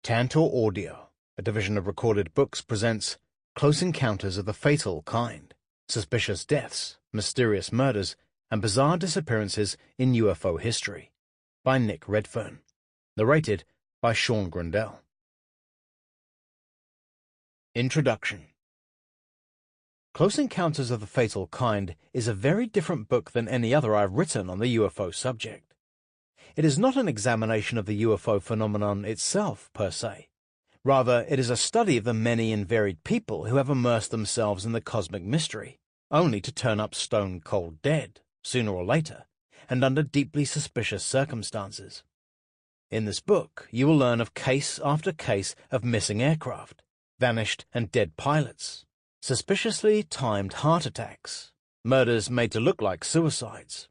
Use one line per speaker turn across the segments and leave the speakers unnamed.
Tantor Audio, a division of Recorded Books, presents Close Encounters of the Fatal Kind, Suspicious Deaths, Mysterious Murders, and Bizarre Disappearances in UFO History, by Nick Redfern. Narrated by Sean Grandel. Introduction. Close Encounters of the Fatal Kind is a very different book than any other I've written on the UFO subject. It is not an examination of the UFO phenomenon itself, per se. Rather, it is a study of the many and varied people who have immersed themselves in the cosmic mystery, only to turn up stone-cold dead, sooner or later, and under deeply suspicious circumstances. In this book, you will learn of case after case of missing aircraft, vanished and dead pilots, suspiciously timed heart attacks, murders made to look like suicides,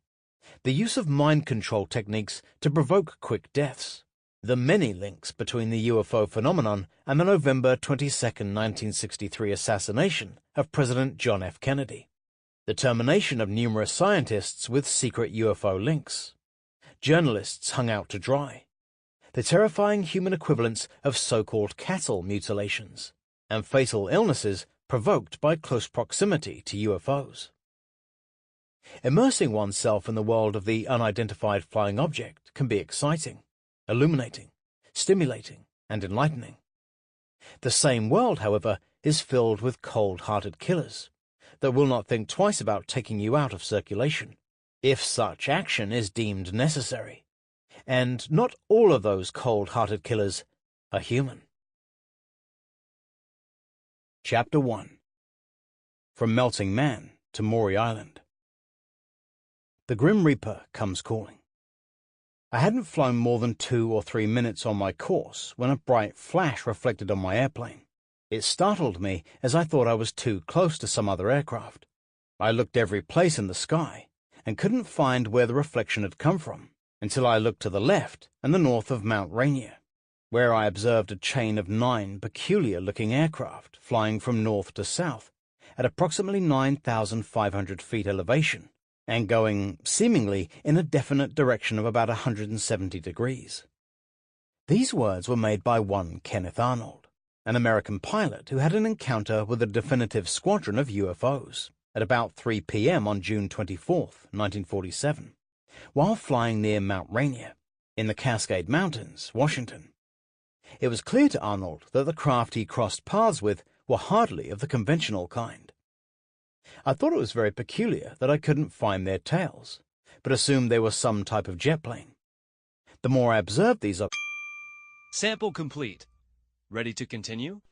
the use of mind control techniques to provoke quick deaths, the many links between the UFO phenomenon and the November 22, 1963 assassination of President John F. Kennedy, the termination of numerous scientists with secret UFO links, journalists hung out to dry, the terrifying human equivalents of so-called cattle mutilations, and fatal illnesses provoked by close proximity to UFOs. Immersing oneself in the world of the unidentified flying object can be exciting, illuminating, stimulating, and enlightening. The same world, however, is filled with cold-hearted killers that will not think twice about taking you out of circulation, if such action is deemed necessary. And not all of those cold-hearted killers are human. Chapter 1. From Melting Man to Maury Island. The Grim Reaper comes calling. I hadn't flown more than 2 or 3 minutes on my course when a bright flash reflected on my airplane. It startled me as I thought I was too close to some other aircraft. I looked every place in the sky and couldn't find where the reflection had come from until I looked to the left and the north of Mount Rainier, where I observed a chain of 9 peculiar-looking aircraft flying from north to south at approximately 9,500 feet elevation, and going, seemingly, in a definite direction of about 170 degrees. These words were made by one Kenneth Arnold, an American pilot who had an encounter with a definitive squadron of UFOs at about 3 p.m. on June 24, 1947, while flying near Mount Rainier, in the Cascade Mountains, Washington. It was clear to Arnold that the craft he crossed paths with were hardly of the conventional kind. I thought it was very peculiar that I couldn't find their tails, but assumed they were some type of jet plane. The more I observed these
Sample complete. Ready to continue?